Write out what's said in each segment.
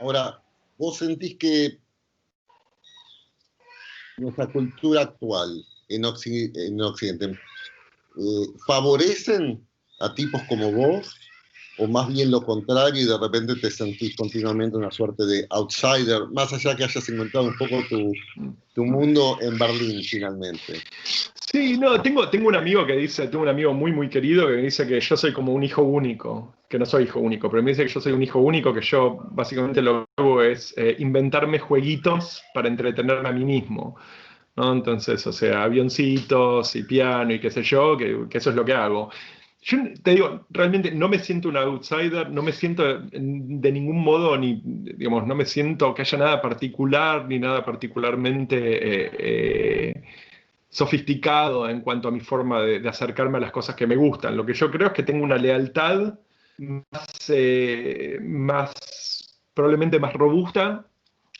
Ahora, ¿vos sentís que nuestra cultura actual en Occidente favorecen a tipos como vos, o más bien lo contrario, y de repente te sentís continuamente una suerte de outsider, más allá que hayas encontrado un poco tu mundo en Berlín finalmente? Sí, no, tengo un amigo que dice, tengo un amigo muy, muy querido que me dice que yo soy como un hijo único, que no soy hijo único, pero me dice que yo soy un hijo único, que yo básicamente lo que hago es inventarme jueguitos para entretenerme a mí mismo, ¿no? Entonces, o sea, avioncitos y piano y qué sé yo, que eso es lo que hago. Yo te digo, realmente no me siento un outsider, no me siento de ningún modo, ni, digamos, no me siento que haya nada particular, ni nada particularmente sofisticado en cuanto a mi forma de acercarme a las cosas que me gustan. Lo que yo creo es que tengo una lealtad probablemente más robusta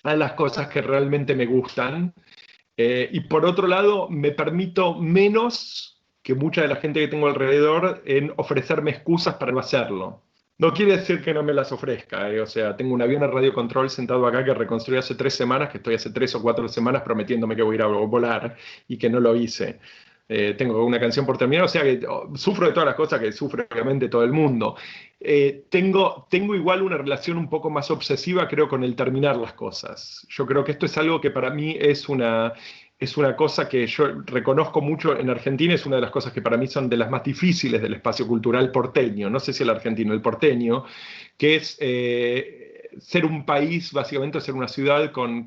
a las cosas que realmente me gustan. Y por otro lado, me permito menos que mucha de la gente que tengo alrededor en ofrecerme excusas para no hacerlo. No quiere decir que no me las ofrezca, o sea, tengo un avión a radio control sentado acá que reconstruí hace 3 semanas, que estoy hace 3 o 4 semanas prometiéndome que voy a ir a volar y que no lo hice. Tengo una canción por terminar, o sea que sufro de todas las cosas que sufre obviamente todo el mundo. Tengo igual una relación un poco más obsesiva, creo, con el terminar las cosas. Yo creo que esto es algo que para mí es una cosa que yo reconozco mucho en Argentina, es una de las cosas que para mí son de las más difíciles del espacio cultural porteño, no sé si el argentino, el porteño, que es ser un país, básicamente ser una ciudad con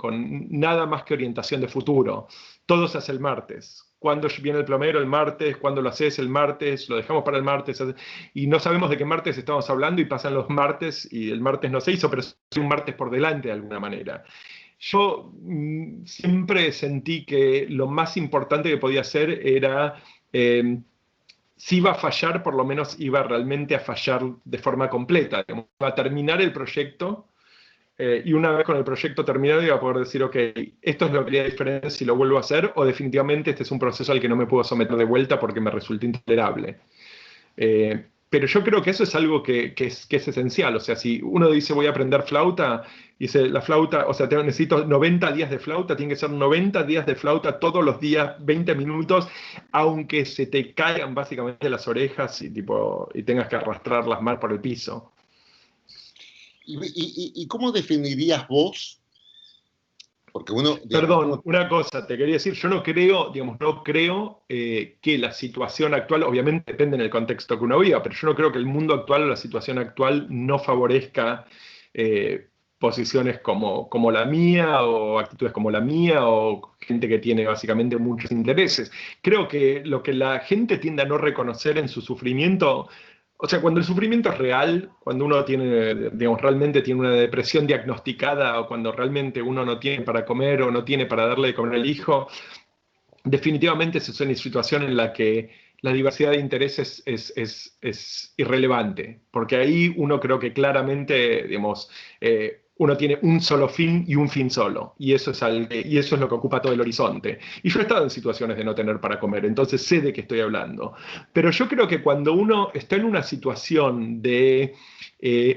nada más que orientación de futuro. Todo se hace el martes. Cuando viene el plomero el martes, cuando lo haces el martes, lo dejamos para el martes, y no sabemos de qué martes estamos hablando y pasan los martes y el martes no se hizo, pero es un martes por delante de alguna manera. Yo siempre sentí que lo más importante que podía hacer era, si iba a fallar, por lo menos iba realmente a fallar de forma completa. Iba a terminar el proyecto y una vez con el proyecto terminado iba a poder decir, ok, esto es lo que haría diferente si lo vuelvo a hacer o definitivamente este es un proceso al que no me puedo someter de vuelta porque me resulta intolerable. Pero yo creo que eso es algo que es esencial. O sea, si uno dice voy a aprender flauta, dice la flauta, o sea, necesito 90 días de flauta, tiene que ser 90 días de flauta todos los días, 20 minutos, aunque se te caigan básicamente las orejas y tengas que arrastrarlas mal por el piso. ¿Y cómo definirías vos? Porque uno, digamos, Perdón, una cosa, te quería decir, yo no creo, digamos, no creo que la situación actual, obviamente depende en el contexto que uno viva, pero yo no creo que el mundo actual o la situación actual no favorezca posiciones como la mía o actitudes como la mía o gente que tiene básicamente muchos intereses. Creo que lo que la gente tiende a no reconocer en su sufrimiento, o sea, cuando el sufrimiento es real, cuando uno tiene, digamos, realmente tiene una depresión diagnosticada o cuando realmente uno no tiene para comer o no tiene para darle de comer al hijo, definitivamente es una situación en la que la diversidad de intereses es irrelevante, porque ahí uno creo que claramente, digamos, uno tiene un solo fin y un fin solo, y eso es lo que ocupa todo el horizonte. Y yo he estado en situaciones de no tener para comer, entonces sé de qué estoy hablando. Pero yo creo que cuando uno está en una situación de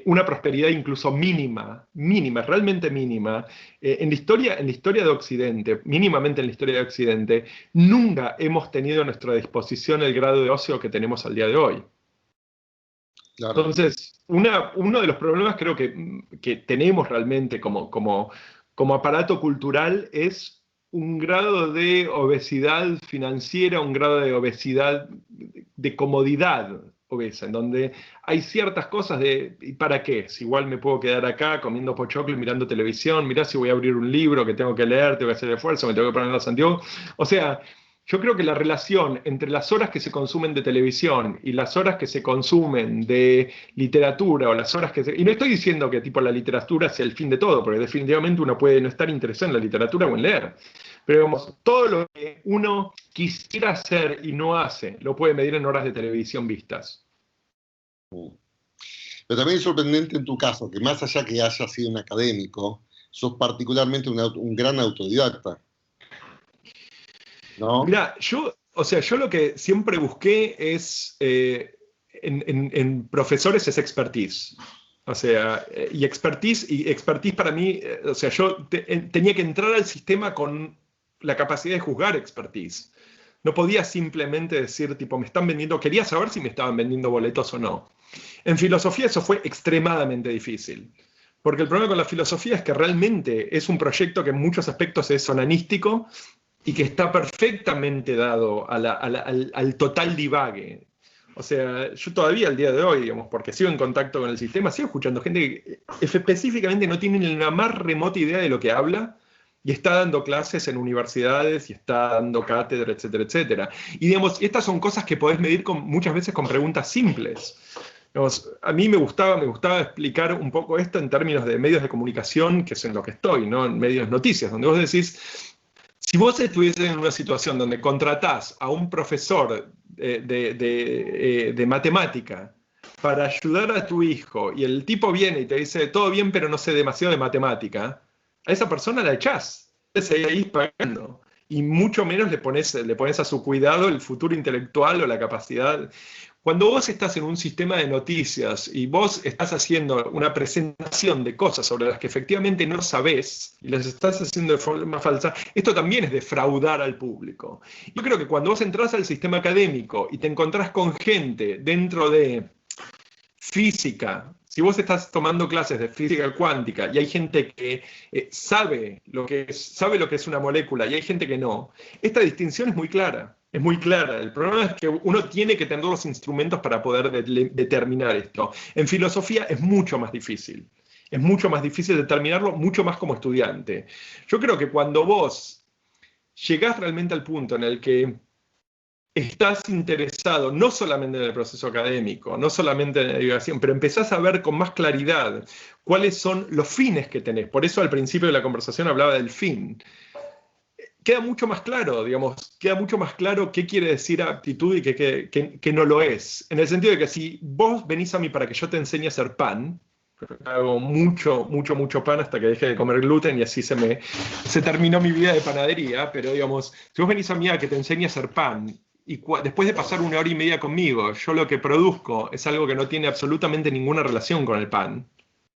una prosperidad incluso mínima, mínima, realmente mínima, en la historia de Occidente, mínimamente en la historia de Occidente, nunca hemos tenido a nuestra disposición el grado de ocio que tenemos al día de hoy. claro. Entonces, uno de los problemas creo que tenemos realmente como aparato cultural es un grado de obesidad financiera, un grado de obesidad de comodidad obesa, en donde hay ciertas cosas de, ¿y para qué? Si igual me puedo quedar acá comiendo pochoclo y mirando televisión, mirá si voy a abrir un libro que tengo que leer, tengo que hacer esfuerzo, me tengo que poner los anteojos. O sea, yo creo que la relación entre las horas que se consumen de televisión y las horas que se consumen de literatura o las horas que se... Y no estoy diciendo que tipo la literatura sea el fin de todo, porque definitivamente uno puede no estar interesado en la literatura o en leer. Pero digamos, todo lo que uno quisiera hacer y no hace, lo puede medir en horas de televisión vistas. Pero también es sorprendente en tu caso, que más allá que hayas sido un académico, sos particularmente un gran autodidacta, ¿no? Mira, o sea, yo lo que siempre busqué es, en profesores es expertise. O sea, y expertise para mí, o sea, yo tenía que entrar al sistema con la capacidad de juzgar expertise. No podía simplemente decir, tipo, me están vendiendo, quería saber si me estaban vendiendo boletos o no. En filosofía eso fue extremadamente difícil, porque el problema con la filosofía es que realmente es un proyecto que en muchos aspectos es onanístico y que está perfectamente dado al total divague. O sea, yo todavía al día de hoy, digamos, porque sigo en contacto con el sistema, sigo escuchando gente que específicamente no tiene ni la más remota idea de lo que habla y está dando clases en universidades y está dando cátedra, etcétera, etcétera. Y digamos, estas son cosas que podés medir muchas veces con preguntas simples. Digamos, a mí me gustaba explicar un poco esto en términos de medios de comunicación, que es en lo que estoy, ¿no? En medios de noticias, donde vos decís, si vos estuvieses en una situación donde contratás a un profesor de matemática para ayudar a tu hijo y el tipo viene y te dice, todo bien, pero no sé demasiado de matemática, a esa persona la echás, seguís pagando. Y mucho menos le pones a su cuidado el futuro intelectual o la capacidad. Cuando vos estás en un sistema de noticias y vos estás haciendo una presentación de cosas sobre las que efectivamente no sabés y las estás haciendo de forma falsa, esto también es defraudar al público. Yo creo que cuando vos entrás al sistema académico y te encontrás con gente dentro de física, si vos estás tomando clases de física cuántica y hay gente que sabe lo que es una molécula y hay gente que no, esta distinción es muy clara. Es muy clara. El problema es que uno tiene que tener los instrumentos para poder determinar esto. En filosofía es mucho más difícil. Es mucho más difícil determinarlo, mucho más como estudiante. Yo creo que cuando vos llegás realmente al punto en el que estás interesado no solamente en el proceso académico, no solamente en la divulgación, pero empezás a ver con más claridad cuáles son los fines que tenés. Por eso al principio de la conversación hablaba del fin. Queda mucho más claro, digamos, queda mucho más claro qué quiere decir aptitud y qué no lo es. En el sentido de que si vos venís a mí para que yo te enseñe a hacer pan, hago mucho pan hasta que deje de comer gluten y así se terminó mi vida de panadería, pero digamos, si vos venís a mí a que te enseñe a hacer pan y después de pasar 1 hora y media conmigo, yo lo que produzco es algo que no tiene absolutamente ninguna relación con el pan,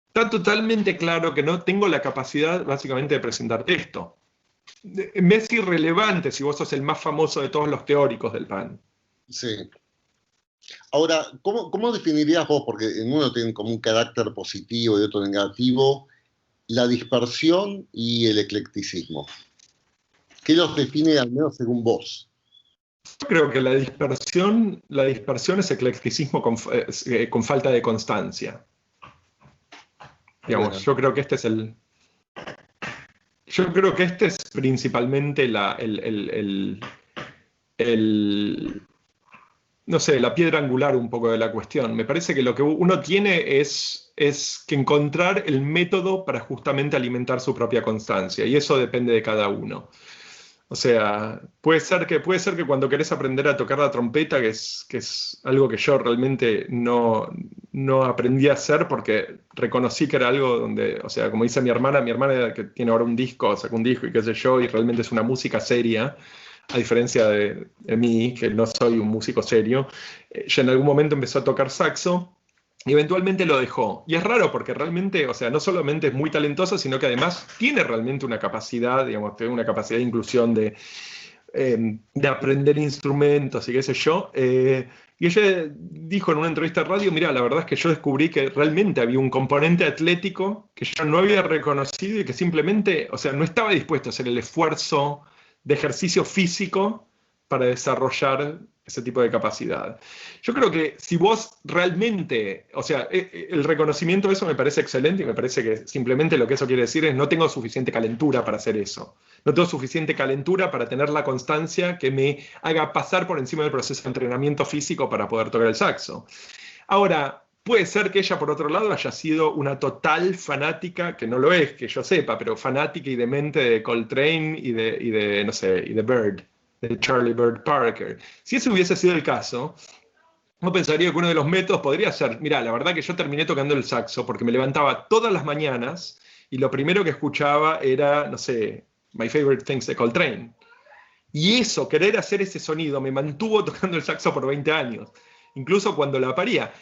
está totalmente claro que no tengo la capacidad básicamente de presentarte esto. Me es irrelevante si vos sos el más famoso de todos los teóricos del pan. Sí. Ahora, ¿cómo definirías vos, porque en uno tienen como un carácter positivo y otro negativo, la dispersión y el eclecticismo? ¿Qué los define al menos según vos? Yo creo que la dispersión es eclecticismo con falta de constancia. Digamos, bueno. Yo creo que este es principalmente no sé, la piedra angular un poco de la cuestión. Me parece que lo que uno tiene es que encontrar el método para justamente alimentar su propia constancia, y eso depende de cada uno. O sea, puede ser que cuando querés aprender a tocar la trompeta, que es algo que yo realmente no aprendí a hacer porque reconocí que era algo donde, o sea, como dice mi hermana que tiene ahora sacó un disco y qué sé yo, y realmente es una música seria, a diferencia de mí, que no soy un músico serio, ella en algún momento empezó a tocar saxo, y eventualmente lo dejó. Y es raro porque realmente, o sea, no solamente es muy talentosa, sino que además tiene realmente una capacidad, digamos, tiene una capacidad de inclusión de aprender instrumentos y qué sé yo. Y ella dijo en una entrevista de radio, mira, la verdad es que yo descubrí que realmente había un componente atlético que yo no había reconocido y que simplemente, o sea, no estaba dispuesto a hacer el esfuerzo de ejercicio físico para desarrollar ese tipo de capacidad. Yo creo que si vos realmente, o sea, el reconocimiento de eso me parece excelente y me parece que simplemente lo que eso quiere decir es no tengo suficiente calentura para hacer eso. No tengo suficiente calentura para tener la constancia que me haga pasar por encima del proceso de entrenamiento físico para poder tocar el saxo. Ahora, puede ser que ella, por otro lado, haya sido una total fanática, que no lo es, que yo sepa, pero fanática y demente de Coltrane y de no sé, y de Bird, de Charlie Bird Parker. Si ese hubiese sido el caso, uno pensaría que uno de los métodos podría ser, mira, la verdad que yo terminé tocando el saxo porque me levantaba todas las mañanas y lo primero que escuchaba era, no sé, My Favorite Things de Coltrane. Y eso, querer hacer ese sonido, me mantuvo tocando el saxo por 20 años, incluso cuando la paría.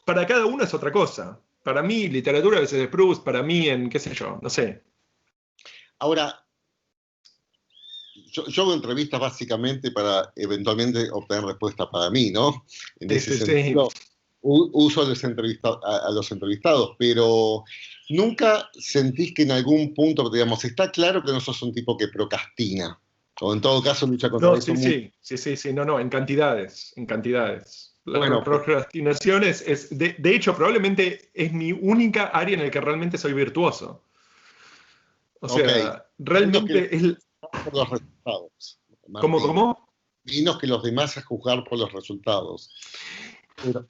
Para cada uno es otra cosa. Para mí, literatura a veces es Proust, para mí en, qué sé yo, no sé. Ahora, yo hago entrevistas básicamente para eventualmente obtener respuesta para mí, ¿no? En ese sentido, uso a los entrevistados, pero nunca sentís que en algún punto, digamos, está claro que no sos un tipo que procrastina, o en todo caso lucha contra eso. No, en cantidades. La Bueno, procrastinación de hecho, probablemente es mi única área en la que realmente soy virtuoso. O sea, realmente es... Por los resultados, Martín. ¿Cómo? Menos que los demás a juzgar por los resultados. Pero...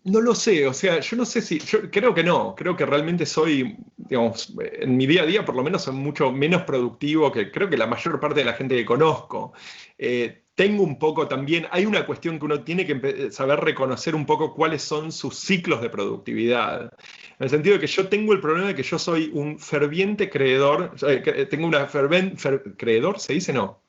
No lo sé, o sea, yo no sé si, yo creo que no, creo que realmente soy, digamos, en mi día a día por lo menos soy mucho menos productivo que creo que la mayor parte de la gente que conozco. Tengo un poco también, hay una cuestión que uno tiene que saber reconocer un poco cuáles son sus ciclos de productividad. En el sentido de que yo tengo el problema de que yo soy un ferviente creedor, tengo una ¿creedor se dice? No.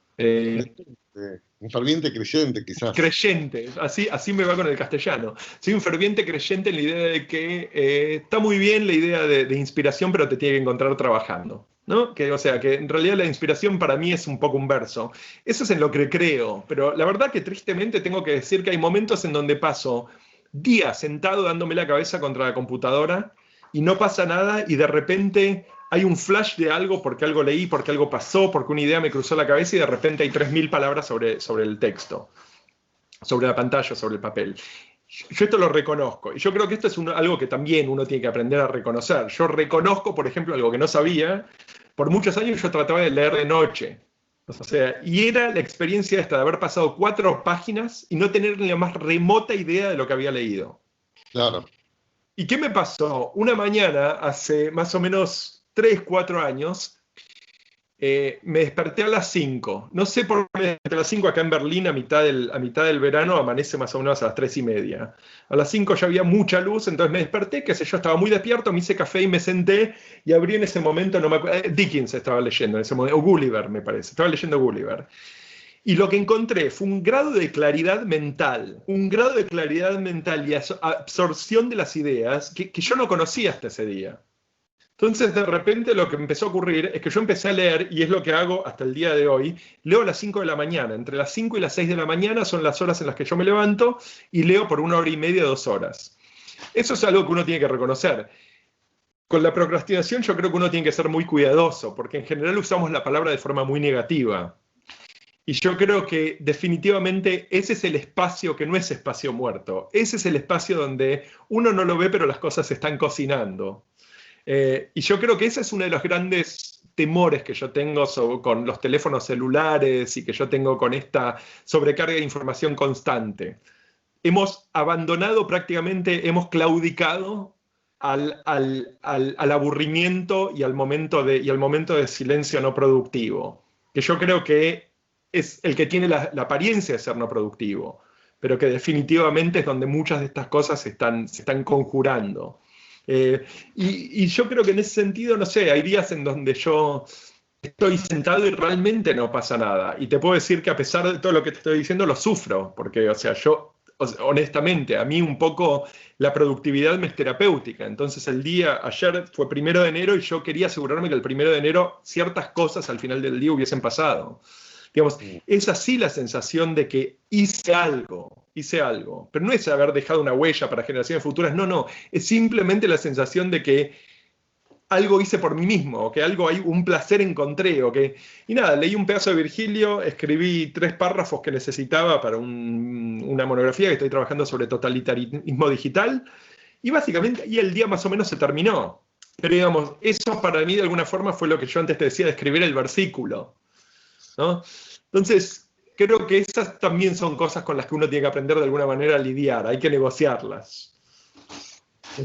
Un ferviente creyente, quizás. Creyente, así me va con el castellano. Soy un ferviente creyente en la idea de que está muy bien la idea de inspiración, pero te tiene que encontrar trabajando, ¿no? O sea, que en realidad la inspiración para mí es un poco un verso. Eso es en lo que creo, pero la verdad que tristemente tengo que decir que hay momentos en donde paso días sentado dándome la cabeza contra la computadora y no pasa nada y de repente hay un flash de algo porque algo leí, porque algo pasó, porque una idea me cruzó la cabeza y de repente hay 3000 palabras sobre el texto, sobre la pantalla, sobre el papel. Yo esto lo reconozco y yo creo que esto es algo que también uno tiene que aprender a reconocer. Yo reconozco, por ejemplo, algo que no sabía. Por muchos años yo trataba de leer de noche. O sea, y era la experiencia esta de haber pasado 4 páginas y no tener ni la más remota idea de lo que había leído. Claro. ¿Y qué me pasó? Una mañana, hace más o menos 3, 4 años, me desperté a las 5. No sé por qué me desperté a las 5 acá en Berlín, a mitad del verano, amanece más o menos a las 3:30. A las 5 ya había mucha luz, entonces me desperté, qué sé yo, estaba muy despierto, me hice café y me senté y abrí en ese momento, no me acuerdo, Dickens estaba leyendo en ese momento, o Gulliver me parece, estaba leyendo Gulliver. Y lo que encontré fue un grado de claridad mental y absorción de las ideas que yo no conocía hasta ese día. Entonces, de repente, lo que empezó a ocurrir es que yo empecé a leer, y es lo que hago hasta el día de hoy, leo a las 5 de la mañana. Entre las 5 y las 6 de la mañana son las horas en las que yo me levanto y leo por 1 hora y media, 2 horas. Eso es algo que uno tiene que reconocer. Con la procrastinación yo creo que uno tiene que ser muy cuidadoso, porque en general usamos la palabra de forma muy negativa. Y yo creo que definitivamente ese es el espacio que no es espacio muerto. Ese es el espacio donde uno no lo ve, pero las cosas se están cocinando. Y yo creo que ese es uno de los grandes temores que yo tengo con los teléfonos celulares y que yo tengo con esta sobrecarga de información constante. Hemos abandonado prácticamente, hemos claudicado al aburrimiento y al momento de silencio no productivo, que yo creo que es el que tiene la apariencia de ser no productivo, pero que definitivamente es donde muchas de estas cosas se están conjurando. Y yo creo que en ese sentido, no sé, hay días en donde yo estoy sentado y realmente no pasa nada. Y te puedo decir que a pesar de todo lo que te estoy diciendo, lo sufro, porque, o sea, honestamente, a mí un poco la productividad me es terapéutica. Entonces ayer fue 1 de enero y yo quería asegurarme que el 1 de enero ciertas cosas al final del día hubiesen pasado. Digamos, es así la sensación de que hice algo, pero no es haber dejado una huella para generaciones futuras, no, es simplemente la sensación de que algo hice por mí mismo, o que un placer encontré, y nada, leí un pedazo de Virgilio, escribí 3 párrafos que necesitaba para una monografía que estoy trabajando sobre totalitarismo digital, y básicamente ahí el día más o menos se terminó. Pero digamos, eso para mí de alguna forma fue lo que yo antes te decía de escribir el versículo, ¿no? Entonces, creo que esas también son cosas con las que uno tiene que aprender de alguna manera a lidiar, hay que negociarlas.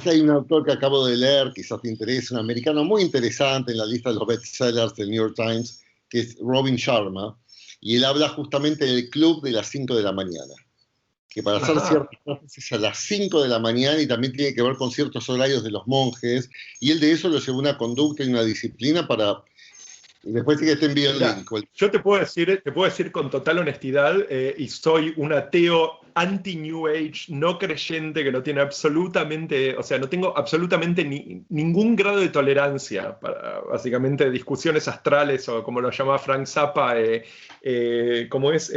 Hay un autor que acabo de leer, quizás te interese, un americano muy interesante en la lista de los bestsellers del New York Times, que es Robin Sharma, y él habla justamente del club de las 5 de la mañana, que para hacer ciertas cosas es a las 5 de la mañana y también tiene que ver con ciertos horarios de los monjes, y él de eso lo llevó una conducta y una disciplina para Y después sí que te envío el Mira, link. yo te puedo decir con total honestidad, y soy un ateo anti-New Age, no creyente, que no tiene absolutamente, o sea, no tengo absolutamente ningún grado de tolerancia para, básicamente, discusiones astrales, o como lo llamaba Frank Zappa, como es,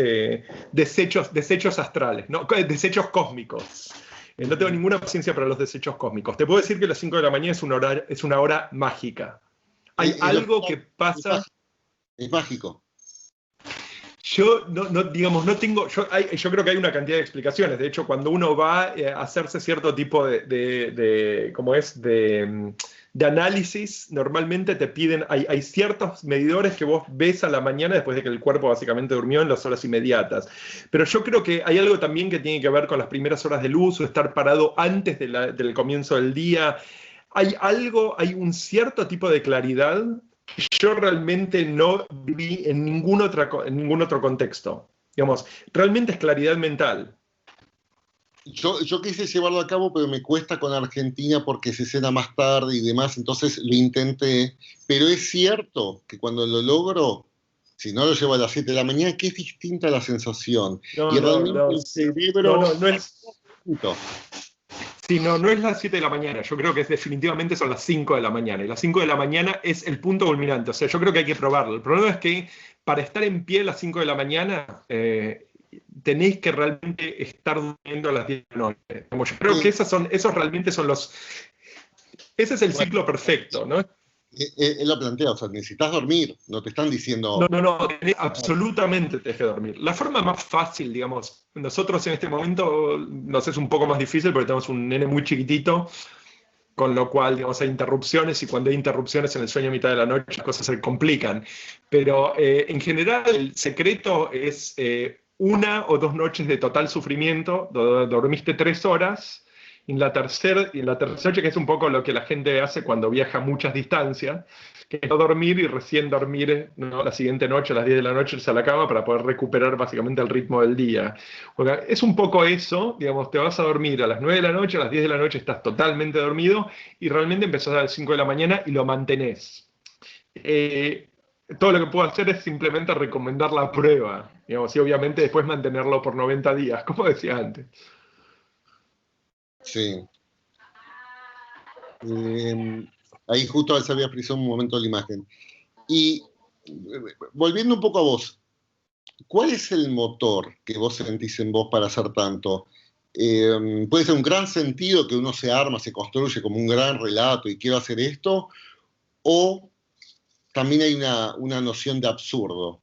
desechos astrales, ¿no? Desechos cósmicos. No tengo ninguna paciencia para los desechos cósmicos. Te puedo decir que las 5 de la mañana es una hora mágica. Hay algo que pasa. Es mágico. Yo digamos, no tengo. Yo creo que hay una cantidad de explicaciones. De hecho, cuando uno va a hacerse cierto tipo ¿cómo es? De análisis, normalmente te piden. Hay ciertos medidores que vos ves a la mañana después de que el cuerpo básicamente durmió en las horas inmediatas. Pero yo creo que hay algo también que tiene que ver con las primeras horas de luz o estar parado antes del comienzo del día. Hay un cierto tipo de claridad que yo realmente no viví en ningún otro contexto. Digamos, realmente es claridad mental. Yo quise llevarlo a cabo, pero me cuesta con Argentina porque se cena más tarde y demás, entonces lo intenté. Pero es cierto que cuando lo logro, si no lo llevo a las 7 de la mañana, que es distinta la sensación. Y realmente el Sí. cerebro... No es. Sí, no es las 7 de la mañana, yo creo que definitivamente son las 5 de la mañana, y las 5 de la mañana es el punto culminante, o sea, yo creo que hay que probarlo. El problema es que para estar en pie a las 5 de la mañana, tenéis que realmente estar durmiendo a las 10 de la noche. Como yo creo que esos realmente son ese es el ciclo perfecto, ¿no? Él lo plantea, o sea, necesitas dormir, no te están diciendo... No, absolutamente te deje dormir. La forma más fácil, digamos, nosotros en este momento nos es un poco más difícil porque tenemos un nene muy chiquitito, con lo cual, digamos, hay interrupciones, y cuando hay interrupciones en el sueño a mitad de la noche, las cosas se complican. Pero en general el secreto es 1 o 2 noches de total sufrimiento, dormiste 3 horas, y en la tercera noche, que es un poco lo que la gente hace cuando viaja muchas distancias, que es no dormir y recién dormir, ¿no? La siguiente noche, a las 10 de la noche, irse a la cama para poder recuperar básicamente el ritmo del día. Porque es un poco eso, digamos, te vas a dormir a las 9 de la noche, a las 10 de la noche estás totalmente dormido y realmente empezás a las 5 de la mañana y lo mantenés. Todo lo que puedo hacer es simplemente recomendar la prueba, digamos, y obviamente después mantenerlo por 90 días, como decía antes. Sí. Ahí justo se había frizado un momento la imagen. Y volviendo un poco a vos, ¿cuál es el motor que vos sentís en vos para hacer tanto? Puede ser un gran sentido que uno se arma, se construye como un gran relato y quiero hacer esto, o también hay una noción de absurdo.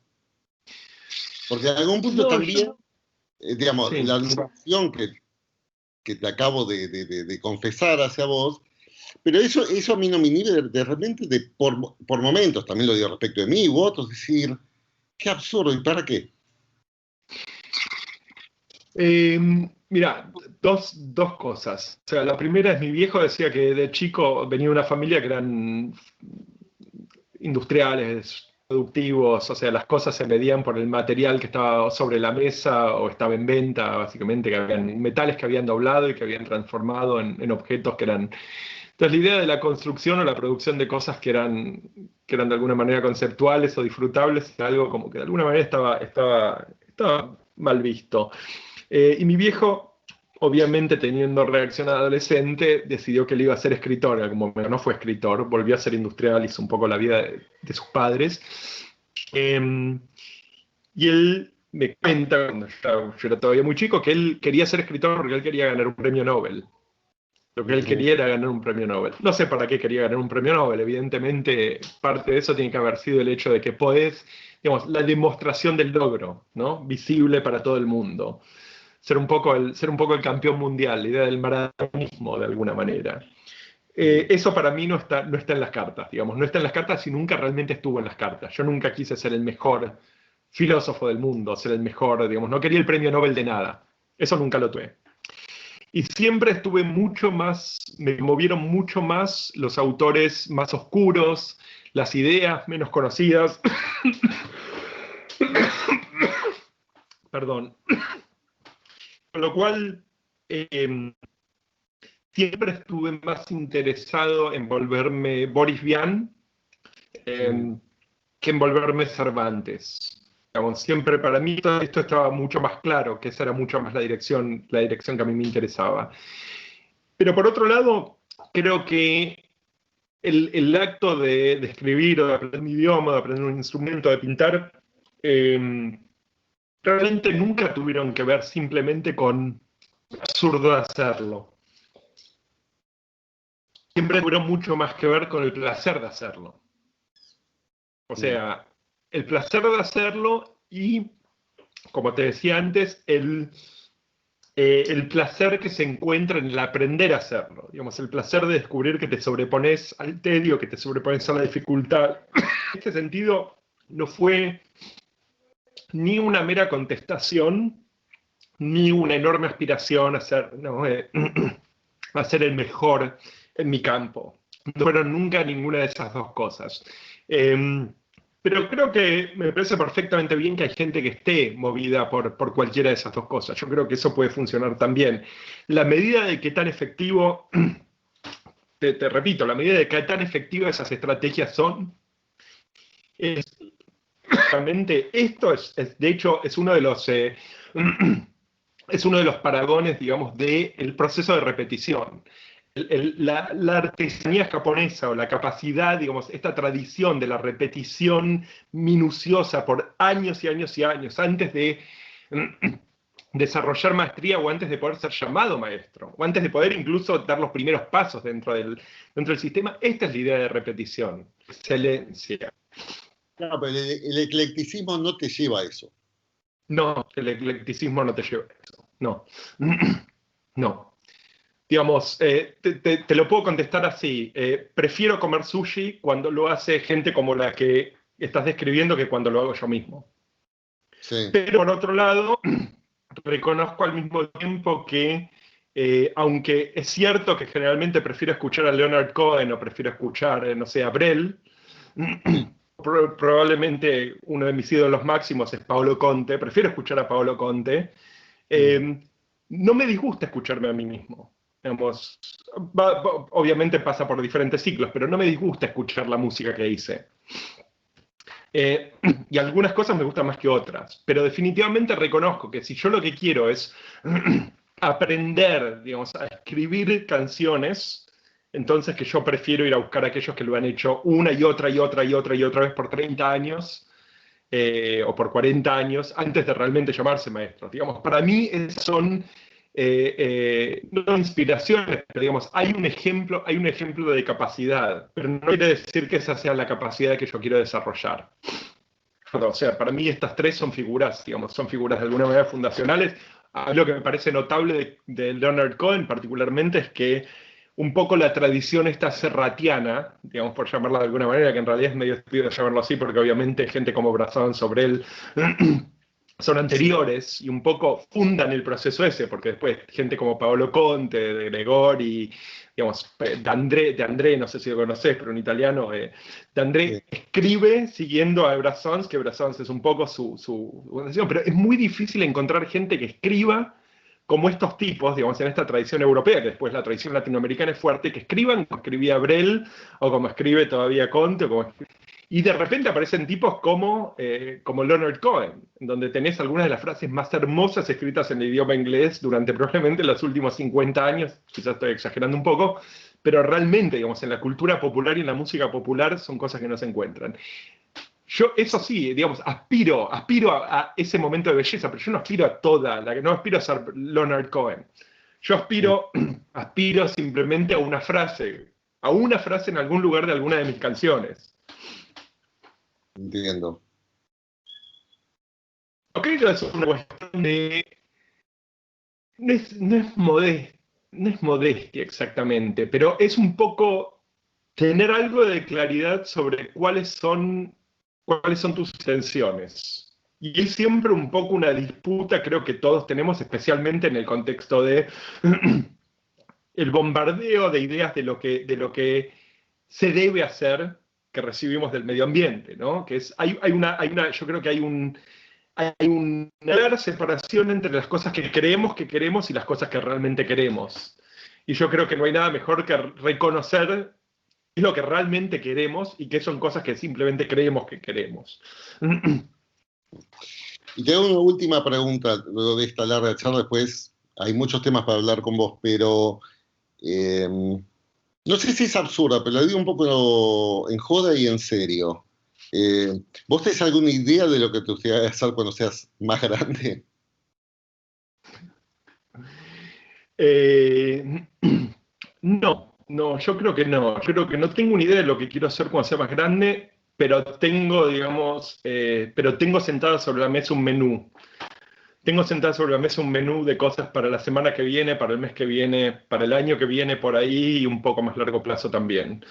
Porque en algún punto también, digamos, Sí. la admiración que te acabo de confesar hacia vos, pero eso a mí no me inhibe de repente, por momentos, también lo digo respecto de mí u otros, decir, qué absurdo, ¿y para qué? Mira, dos cosas. O sea, la primera es, mi viejo decía que de chico venía de una familia que eran industriales, productivos, o sea, las cosas se medían por el material que estaba sobre la mesa o estaba en venta, básicamente, que habían metales que habían doblado y que habían transformado en objetos que eran... Entonces, la idea de la construcción o la producción de cosas que eran de alguna manera conceptuales o disfrutables, era algo como que de alguna manera estaba mal visto. Y mi viejo, obviamente teniendo reacción adolescente, decidió que él iba a ser escritor. En algún momento no fue escritor, volvió a ser industrial, hizo un poco la vida de sus padres. Y él me cuenta, cuando yo era todavía muy chico, que él quería ser escritor porque él quería ganar un premio Nobel. Lo que él quería era ganar un premio Nobel. No sé para qué quería ganar un premio Nobel. Evidentemente, parte de eso tiene que haber sido el hecho de que podés, digamos, la demostración del logro, ¿no? Visible para todo el mundo. Ser un poco el campeón mundial, la idea del maratonismo, de alguna manera. Eso para mí no está en las cartas, digamos. No está en las cartas y nunca realmente estuvo en las cartas. Yo nunca quise ser el mejor filósofo del mundo, ser el mejor, digamos. No quería el premio Nobel de nada. Eso nunca lo tuve. Y siempre estuve mucho más, me movieron mucho más los autores más oscuros, las ideas menos conocidas. Perdón. Con lo cual, siempre estuve más interesado en volverme Boris Vian, que que envolverme Cervantes. Digamos, siempre para mí esto estaba mucho más claro, que esa era mucho más la dirección que a mí me interesaba. Pero por otro lado, creo que el acto de escribir o de aprender un idioma, de aprender un instrumento, de pintar, realmente nunca tuvieron que ver simplemente con lo absurdo de hacerlo. Siempre tuvieron mucho más que ver con el placer de hacerlo. O sea, el placer de hacerlo y, como te decía antes, el placer que se encuentra en el aprender a hacerlo. Digamos, el placer de descubrir que te sobrepones al tedio, que te sobrepones a la dificultad. En este sentido, no fue ni una mera contestación, ni una enorme aspiración a ser, ¿no? A ser el mejor en mi campo. No fueron nunca ninguna de esas dos cosas. Pero creo que me parece perfectamente bien que hay gente que esté movida por cualquiera de esas dos cosas. Yo creo que eso puede funcionar también. La medida de que tan efectivo, te repito, la medida de que tan efectivas esas estrategias son, es realmente, esto es de hecho, es uno de los... es uno de los paragones, digamos, del proceso de repetición. La artesanía japonesa o la capacidad, digamos, esta tradición de la repetición minuciosa por años y años y años, antes de desarrollar maestría o antes de poder ser llamado maestro, o antes de poder incluso dar los primeros pasos dentro del sistema, esta es la idea de repetición. Excelencia. Claro, pero el eclecticismo no te lleva a eso. No, el eclecticismo no te lleva a eso. No. No. Digamos, te lo puedo contestar así. Prefiero comer sushi cuando lo hace gente como la que estás describiendo que cuando lo hago yo mismo. Sí. Pero por otro lado, reconozco al mismo tiempo que, aunque es cierto que generalmente prefiero escuchar a Leonard Cohen o prefiero escuchar, no sé, a Brel, probablemente uno de mis ídolos máximos es Paolo Conte, prefiero escuchar a Paolo Conte, no me disgusta escucharme a mí mismo. Digamos, obviamente pasa por diferentes ciclos, pero no me disgusta escuchar la música que hice. Y algunas cosas me gustan más que otras, pero definitivamente reconozco que si yo lo que quiero es aprender, digamos, a escribir canciones, entonces que yo prefiero ir a buscar a aquellos que lo han hecho una y otra y otra y otra y otra vez por 30 años, o por 40 años, antes de realmente llamarse maestros. Digamos, para mí son... no inspiraciones, pero digamos, hay un ejemplo de capacidad, pero no quiere decir que esa sea la capacidad que yo quiero desarrollar. O sea, para mí estas tres son figuras, digamos, son figuras de alguna manera fundacionales. Lo que me parece notable de Leonard Cohen particularmente es que un poco la tradición esta serratiana, digamos, por llamarla de alguna manera, que en realidad es medio estúpido llamarlo así, porque obviamente gente como Brassens sobre él son anteriores y un poco fundan el proceso ese, porque después gente como Paolo Conte, de Gregori, digamos, de André, no sé si lo conocés, pero un italiano, de André escribe siguiendo a Brassens, que Brassens es un poco su pero es muy difícil encontrar gente que escriba como estos tipos, digamos, en esta tradición europea, que después la tradición latinoamericana es fuerte, que escriban como escribía Brel, o como escribe todavía Conte, y de repente aparecen tipos como Leonard Cohen, en donde tenés algunas de las frases más hermosas escritas en el idioma inglés durante probablemente los últimos 50 años, quizás estoy exagerando un poco, pero realmente, digamos, en la cultura popular y en la música popular son cosas que no se encuentran. Yo, eso sí, digamos, aspiro a ese momento de belleza, pero yo no aspiro a no aspiro a ser Leonard Cohen. Yo aspiro simplemente a una frase en algún lugar de alguna de mis canciones. Entiendo. Yo creo que es una cuestión de... No es modestia exactamente, pero es un poco tener algo de claridad sobre cuáles son tus intenciones. Y es siempre un poco una disputa, creo que todos tenemos, especialmente en el contexto de el bombardeo de ideas de lo que se debe hacer que recibimos del medio ambiente, ¿no? Que es, yo creo que hay una clara separación entre las cosas que creemos que queremos y las cosas que realmente queremos. Y yo creo que no hay nada mejor que reconocer es lo que realmente queremos y qué son cosas que simplemente creemos que queremos. Y te hago una última pregunta, luego de esta larga charla, después hay muchos temas para hablar con vos, pero no sé si es absurda, pero lo digo un poco en joda y en serio. ¿Vos tenés alguna idea de lo que te gustaría hacer cuando seas más grande? No, yo creo que no. Yo creo que no tengo una idea de lo que quiero hacer cuando sea más grande, pero tengo, digamos, pero tengo sentada sobre la mesa un menú. Tengo sentada sobre la mesa un menú de cosas para la semana que viene, para el mes que viene, para el año que viene por ahí y un poco más largo plazo también.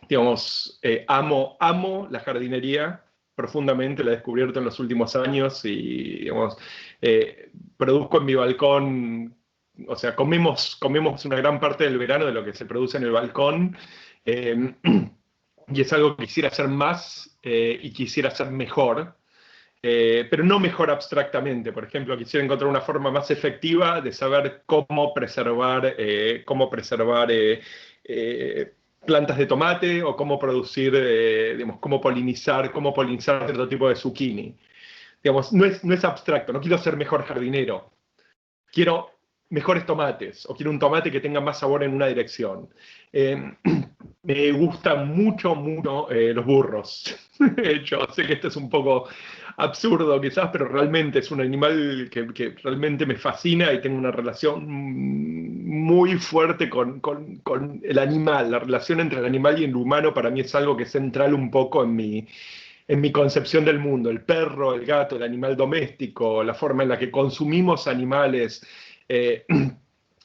Digamos, amo la jardinería profundamente, la he descubierto en los últimos años y, digamos, produzco en mi balcón, o sea, comemos una gran parte del verano de lo que se produce en el balcón, y es algo que quisiera hacer más y quisiera hacer mejor. Pero no mejor abstractamente. Por ejemplo, quisiera encontrar una forma más efectiva de saber cómo preservar plantas de tomate o cómo producir, digamos, cómo polinizar cierto tipo de zucchini. Digamos, no es abstracto, no quiero ser mejor jardinero. Quiero mejores tomates o quiero un tomate que tenga más sabor en una dirección. Me gustan mucho los burros. Yo sé que esto es un poco absurdo quizás, pero realmente es un animal que realmente me fascina y tengo una relación muy fuerte con el animal. La relación entre el animal y el humano para mí es algo que es central un poco en mi concepción del mundo. El perro, el gato, el animal doméstico, la forma en la que consumimos animales,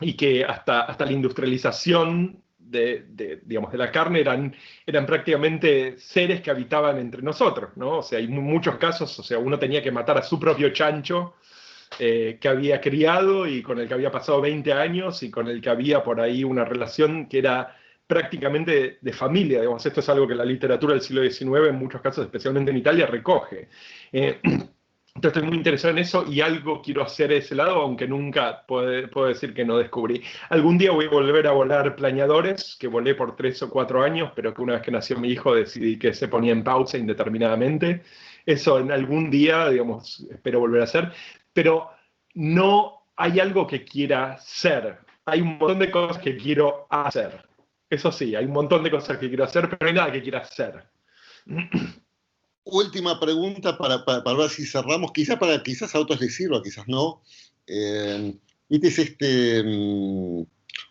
y que hasta la industrialización digamos, de la carne eran prácticamente seres que habitaban entre nosotros, ¿no? O sea, hay muchos casos, o sea, uno tenía que matar a su propio chancho que había criado y con el que había pasado 20 años y con el que había por ahí una relación que era prácticamente de familia, digamos. Esto es algo que la literatura del siglo XIX, en muchos casos, especialmente en Italia, recoge. Entonces estoy muy interesado en eso y algo quiero hacer de ese lado, aunque nunca puedo decir que no descubrí. Algún día voy a volver a volar planeadores, que volé por 3 o 4 años, pero que una vez que nació mi hijo decidí que se ponía en pausa indeterminadamente. Eso en algún día, digamos, espero volver a hacer. Pero no hay algo que quiera ser. Hay un montón de cosas que quiero hacer. Eso sí, hay un montón de cosas que quiero hacer, pero no hay nada que quiera hacer. Última pregunta para ver si cerramos, quizás a otros les sirva, quizás no. ¿Viste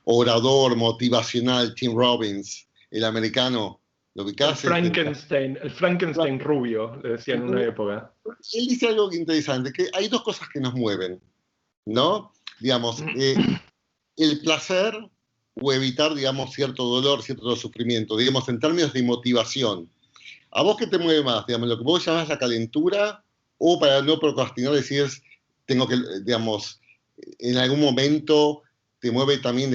orador motivacional Tim Robbins, el americano? ¿Lo ubicás? El Frankenstein rubio, le decía en una época. Él dice algo interesante, que hay dos cosas que nos mueven, ¿no? Digamos, el placer o evitar, digamos, cierto dolor, cierto sufrimiento, digamos, en términos de motivación. ¿A vos qué te mueve más? Digamos, lo que vos llamás la calentura, o para no procrastinar decís, tengo que, digamos, en algún momento te mueve también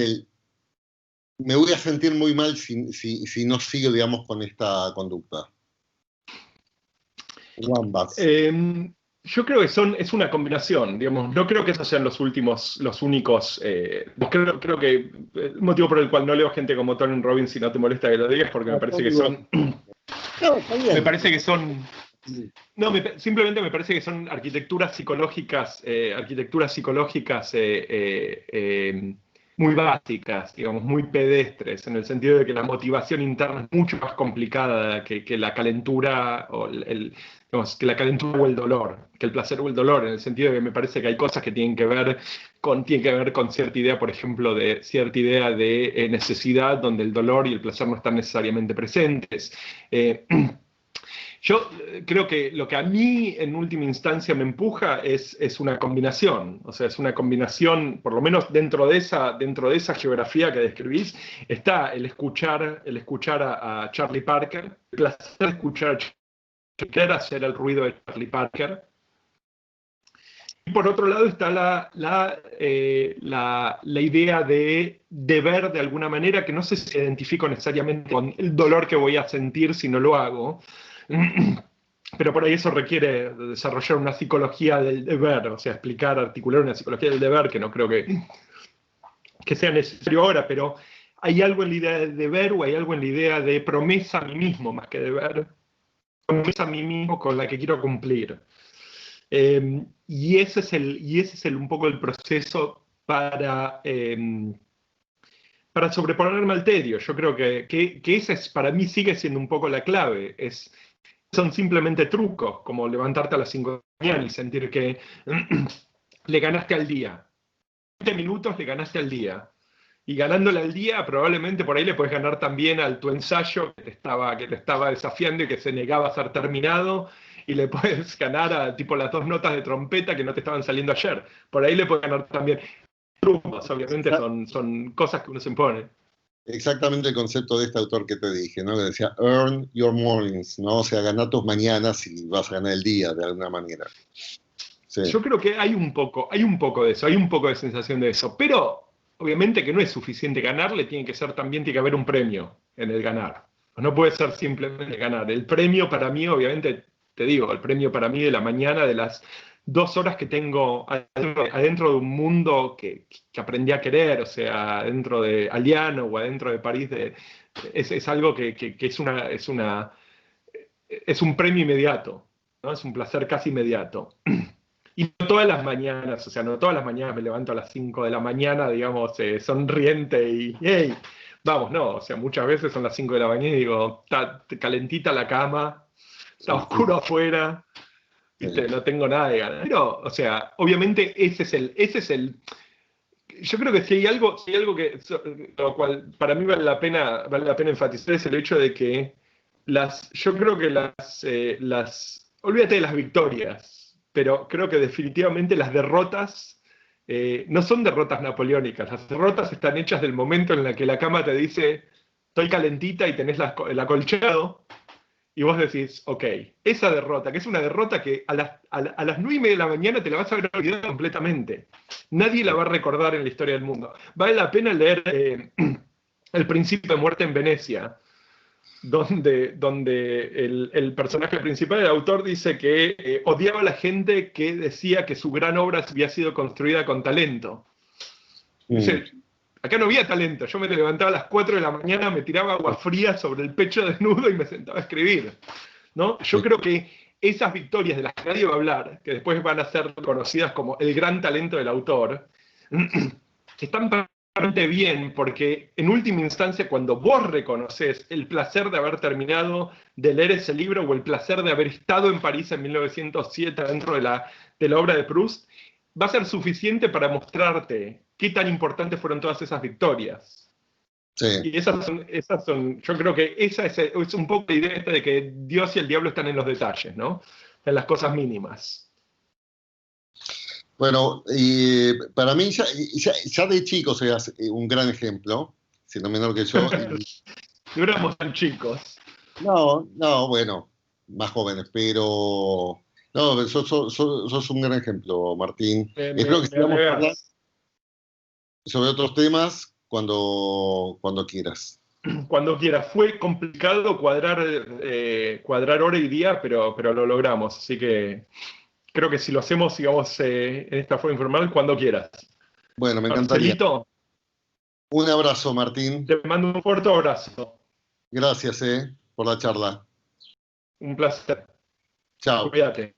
me voy a sentir muy mal si no sigo, digamos, con esta conducta. O ambas. Yo creo que es una combinación, digamos. No creo que esos sean los únicos. Creo que el motivo por el cual no leo gente como Tony Robbins, si no te molesta que lo digas, porque me parece que son. No, está bien. Me parece que son. No, simplemente me parece que son arquitecturas psicológicas muy básicas, digamos, muy pedestres, en el sentido de que la motivación interna es mucho más complicada que la calentura digamos, que la calentura o el dolor, que el placer o el dolor, en el sentido de que me parece que hay cosas que tienen que ver con cierta idea, por ejemplo, de cierta idea de necesidad, donde el dolor y el placer no están necesariamente presentes. Yo creo que lo que a mí en última instancia me empuja es una combinación, o sea, es una combinación, por lo menos dentro de esa geografía que describís, está el escuchar a Charlie Parker, el placer de escuchar a Charlie Parker, hacer el ruido de Charlie Parker. Y por otro lado está la idea de deber de alguna manera, que no sé si se identifica necesariamente con el dolor que voy a sentir si no lo hago, pero por ahí eso requiere desarrollar una psicología del deber, o sea, articular una psicología del deber, que no creo que sea necesario ahora, pero hay algo en la idea de deber o hay algo en la idea de promesa a mí mismo más que deber, promesa a mí mismo con la que quiero cumplir. Y ese es un poco el proceso para sobreponerme al tedio. Yo creo que ese para mí sigue siendo un poco la clave. Son simplemente trucos, como levantarte a las 5 de la mañana y sentir que le ganaste al día. 20 minutos le ganaste al día. Y ganándole al día, probablemente por ahí le puedes ganar también al tu ensayo que te estaba desafiando y que se negaba a ser terminado. Y le puedes ganar a tipo las 2 notas de trompeta que no te estaban saliendo ayer. Por ahí le puedes ganar también. Trucos, obviamente, son cosas que uno se impone. Exactamente el concepto de este autor que te dije, ¿no? Que decía, earn your mornings, ¿no? O sea, ganar tus mañanas y vas a ganar el día de alguna manera. Sí. Yo creo que hay un poco de eso, hay un poco de sensación de eso, pero obviamente que no es suficiente ganarle, tiene que haber un premio en el ganar. No puede ser simplemente ganar. El premio para mí, obviamente, te digo, el premio para mí de la mañana, de las 2 horas que tengo adentro de un mundo que aprendí a querer, o sea, adentro de Aliano o adentro de París, es algo que es un premio inmediato, ¿no? Es un placer casi inmediato. Y no todas las mañanas, o sea, no todas las mañanas me levanto a las 5 de la mañana, digamos, sonriente y ¡hey! Vamos, no, o sea, muchas veces son las 5 de la mañana y digo, está calentita la cama, está oscuro afuera, ¿viste? No tengo nada de ganas. Pero, o sea, obviamente ese es el. Yo creo que si hay algo que, lo cual para mí vale la pena enfatizar, es el hecho de que yo creo que olvídate de las victorias, pero creo que definitivamente las derrotas no son derrotas napoleónicas. Las derrotas están hechas del momento en el que la cama te dice, estoy calentita y tenés el acolchado, y vos decís, ok, esa derrota, que es una derrota que a las 9:30 de la mañana te la vas a haber olvidado completamente. Nadie la va a recordar en la historia del mundo. Vale la pena leer El Príncipe de Muerte en Venecia, donde el personaje principal, el autor, dice que odiaba a la gente que decía que su gran obra había sido construida con talento. Dice, acá no había talento, yo me levantaba a las 4 de la mañana, me tiraba agua fría sobre el pecho desnudo y me sentaba a escribir, ¿no? Yo creo que esas victorias de las que nadie va a hablar, que después van a ser conocidas como el gran talento del autor, están bastante bien porque en última instancia cuando vos reconoces el placer de haber terminado de leer ese libro o el placer de haber estado en París en 1907 dentro de la obra de Proust, va a ser suficiente para mostrarte qué tan importantes fueron todas esas victorias. Sí. Y esas son, yo creo que esa es un poco la idea esta de que Dios y el diablo están en los detalles, ¿no? En las cosas mínimas. Bueno, para mí ya de chico seas un gran ejemplo, siendo menor que yo. No éramos tan chicos. No, bueno, más jóvenes, pero... No, sos un gran ejemplo, Martín. Espero que sigamos hablando sobre otros temas cuando quieras. Cuando quieras. Fue complicado cuadrar hora y día, pero lo logramos. Así que creo que si lo hacemos, digamos, en esta forma informal, cuando quieras. Bueno, me encantaría. Marcelito, un abrazo, Martín. Te mando un fuerte abrazo. Gracias, por la charla. Un placer. Chao. Cuídate.